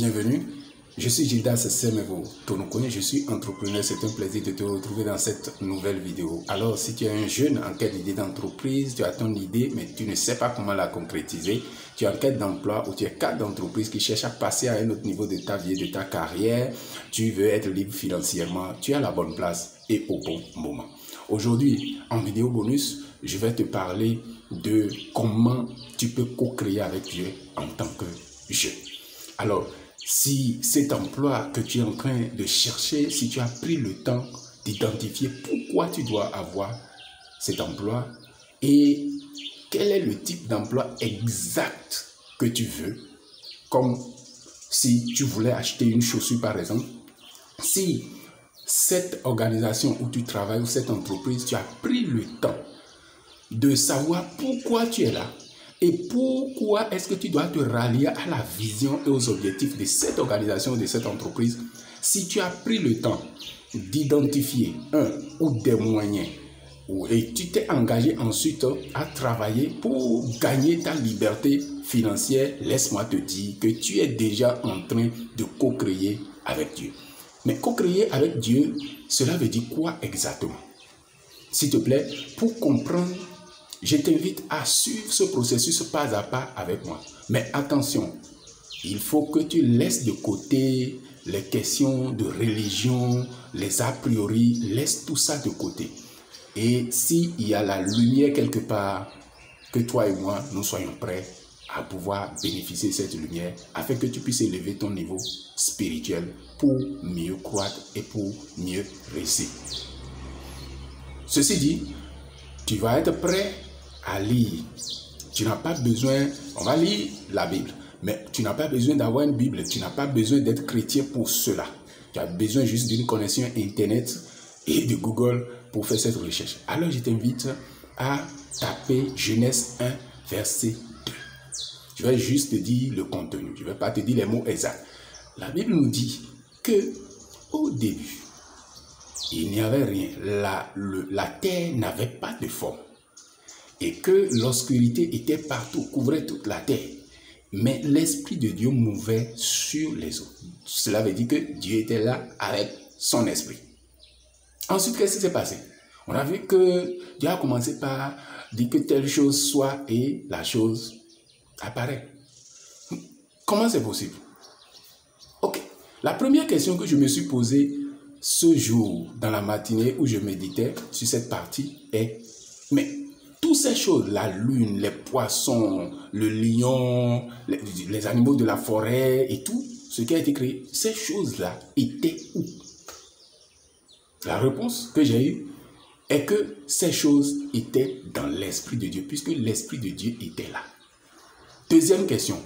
Bienvenue, je suis Gildas Semevo Tonokone, je suis entrepreneur. C'est un plaisir de te retrouver dans cette nouvelle vidéo. Alors, si tu es un jeune en quête d'idée d'entreprise, tu as ton idée, mais tu ne sais pas comment la concrétiser, tu es en quête d'emploi ou tu es cadre d'entreprise qui cherche à passer à un autre niveau de ta vie, de ta carrière, tu veux être libre financièrement, tu es à la bonne place et au bon moment. Aujourd'hui, en vidéo bonus, je vais te parler de comment tu peux co-créer avec Dieu en tant que jeune. Alors, si cet emploi que tu es en train de chercher, si tu as pris le temps d'identifier pourquoi tu dois avoir cet emploi et quel est le type d'emploi exact que tu veux, comme si tu voulais acheter une chaussure par exemple, si cette organisation où tu travailles ou cette entreprise, tu as pris le temps de savoir pourquoi tu es là, et pourquoi est-ce que tu dois te rallier à la vision et aux objectifs de cette organisation, de cette entreprise. Si tu as pris le temps d'identifier un ou des moyens et tu t'es engagé ensuite à travailler pour gagner ta liberté financière, laisse-moi te dire que tu es déjà en train de co-créer avec Dieu. Mais co-créer avec Dieu, cela veut dire quoi exactement? S'il te plaît, pour comprendre, je t'invite à suivre ce processus pas à pas avec moi. Mais attention, il faut que tu laisses de côté les questions de religion, les a priori, laisse tout ça de côté. Et s'il y a la lumière quelque part, que toi et moi, nous soyons prêts à pouvoir bénéficier de cette lumière afin que tu puisses élever ton niveau spirituel pour mieux croître et pour mieux réussir. Ceci dit, tu vas être prêt à lire. Tu n'as pas besoin, on va lire la Bible, mais tu n'as pas besoin d'avoir une Bible, tu n'as pas besoin d'être chrétien pour cela. Tu as besoin juste d'une connexion Internet et de Google pour faire cette recherche. Alors je t'invite à taper Genèse 1, verset 2. Je vais juste te dire le contenu, je ne vais pas te dire les mots exacts. La Bible nous dit que au début, il n'y avait rien, la terre n'avait pas de forme. Et que l'obscurité était partout, couvrait toute la terre. Mais l'Esprit de Dieu mouvait sur les eaux. Cela veut dire que Dieu était là avec son esprit. Ensuite, qu'est-ce qui s'est passé? On a vu que Dieu a commencé par dire que telle chose soit et la chose apparaît. Comment c'est possible? Ok. La première question que je me suis posée ce jour, dans la matinée où je méditais sur cette partie est, mais toutes ces choses, la lune, les poissons, le lion, les animaux de la forêt et tout, ce qui a été créé, ces choses-là étaient où? La réponse que j'ai eue est que ces choses étaient dans l'Esprit de Dieu, puisque l'Esprit de Dieu était là. Deuxième question.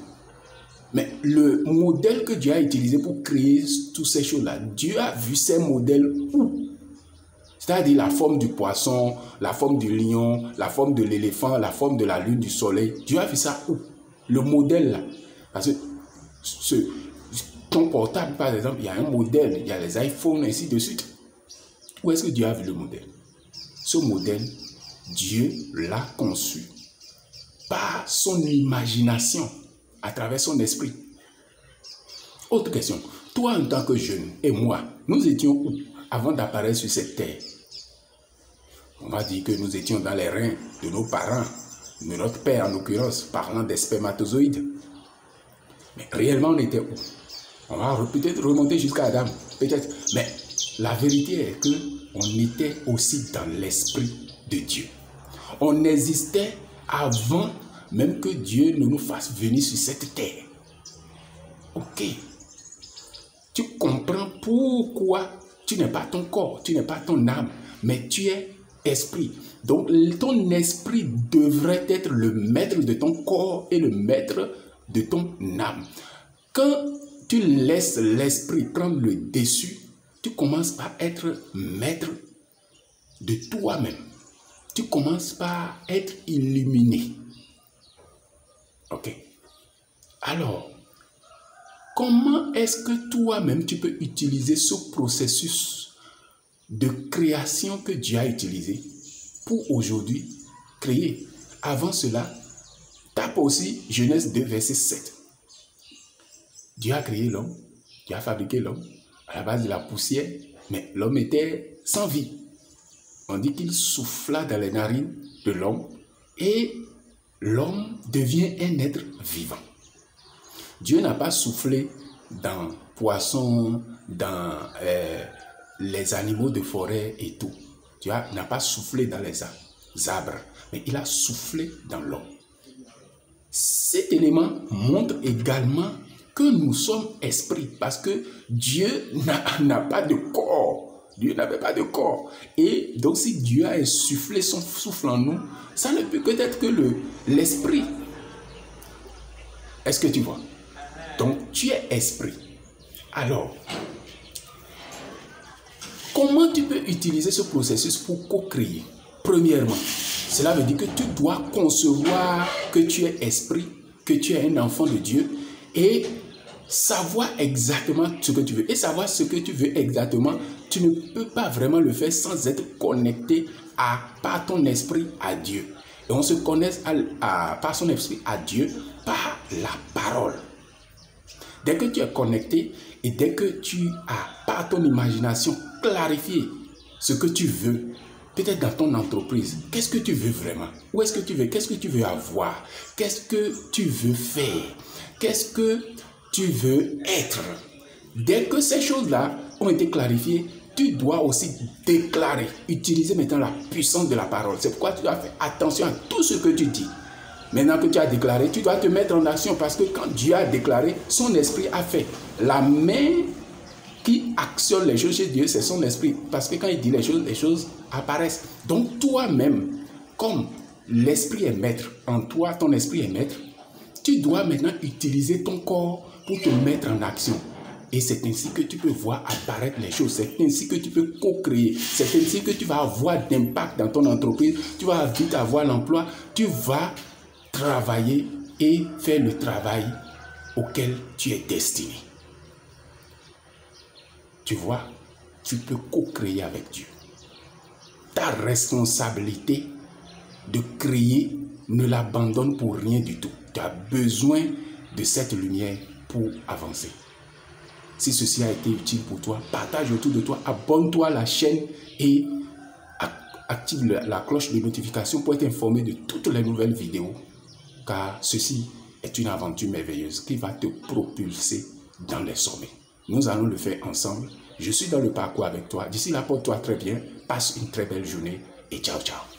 Mais le modèle que Dieu a utilisé pour créer toutes ces choses-là, Dieu a vu ces modèles où? C'est-à-dire la forme du poisson, la forme du lion, la forme de l'éléphant, la forme de la lune, du soleil. Dieu a vu ça où? Le modèle là. Parce que ton portable, par exemple, il y a un modèle, il y a les iPhones, ainsi de suite. Où est-ce que Dieu a vu le modèle? Ce modèle, Dieu l'a conçu par son imagination, à travers son esprit. Autre question. Toi, en tant que jeune, et moi, nous étions où avant d'apparaître sur cette terre? On va dire que nous étions dans les reins de nos parents, de notre père en l'occurrence, parlant des spermatozoïdes. Mais réellement, on était où? On va peut-être remonter jusqu'à Adam, peut-être. Mais la vérité est qu'on était aussi dans l'esprit de Dieu. On existait avant même que Dieu ne nous fasse venir sur cette terre. Ok. Tu comprends pourquoi tu n'es pas ton corps, tu n'es pas ton âme, mais tu es esprit. Donc, ton esprit devrait être le maître de ton corps et le maître de ton âme. Quand tu laisses l'esprit prendre le dessus, tu commences par être maître de toi-même. Tu commences par être illuminé. Ok. Alors, comment est-ce que toi-même tu peux utiliser ce processus de création que Dieu a utilisé pour aujourd'hui créer? Avant cela, tape aussi Genèse 2, verset 7. Dieu a créé l'homme, Dieu a fabriqué l'homme à la base de la poussière, mais l'homme était sans vie. On dit qu'il souffla dans les narines de l'homme et l'homme devient un être vivant. Dieu n'a pas soufflé dans poissons, dans les animaux de forêt et tout. Dieu n'a pas soufflé dans les arbres, mais il a soufflé dans l'homme. Cet élément montre également que nous sommes esprits, parce que Dieu n'a pas de corps. Dieu n'avait pas de corps. Et donc si Dieu a insufflé son souffle en nous, ça ne peut que être que l'esprit. Est-ce que tu vois? Donc tu es esprit. Alors, comment tu peux utiliser ce processus pour co-créer? Premièrement, cela veut dire que tu dois concevoir que tu es esprit, que tu es un enfant de Dieu et savoir exactement ce que tu veux. Et savoir ce que tu veux exactement, tu ne peux pas vraiment le faire sans être connecté par ton esprit à Dieu. Et on se connecte par son esprit à Dieu par la parole. Dès que tu es connecté et dès que tu as par ton imagination clarifié ce que tu veux, peut-être dans ton entreprise, qu'est-ce que tu veux vraiment? Où est-ce que tu veux? Qu'est-ce que tu veux avoir? Qu'est-ce que tu veux faire? Qu'est-ce que tu veux être? Dès que ces choses-là ont été clarifiées, tu dois aussi déclarer, utiliser maintenant la puissance de la parole. C'est pourquoi tu dois faire attention à tout ce que tu dis. Maintenant que tu as déclaré, tu dois te mettre en action parce que quand Dieu a déclaré, son esprit a fait. La main qui actionne les choses chez Dieu, c'est son esprit. Parce que quand il dit les choses apparaissent. Donc toi-même, comme l'esprit est maître, en toi, ton esprit est maître, tu dois maintenant utiliser ton corps pour te mettre en action. Et c'est ainsi que tu peux voir apparaître les choses. C'est ainsi que tu peux co-créer. C'est ainsi que tu vas avoir d'impact dans ton entreprise. Tu vas vite avoir l'emploi. Tu vas travailler et faire le travail auquel tu es destiné. Tu vois, tu peux co-créer avec Dieu. Ta responsabilité de créer, ne l'abandonne pour rien du tout. Tu as besoin de cette lumière pour avancer. Si ceci a été utile pour toi, partage autour de toi, abonne-toi à la chaîne et active la cloche de notification pour être informé de toutes les nouvelles vidéos. Car ceci est une aventure merveilleuse qui va te propulser dans les sommets. Nous allons le faire ensemble. Je suis dans le parcours avec toi. D'ici là, porte-toi très bien. Passe une très belle journée et ciao, ciao.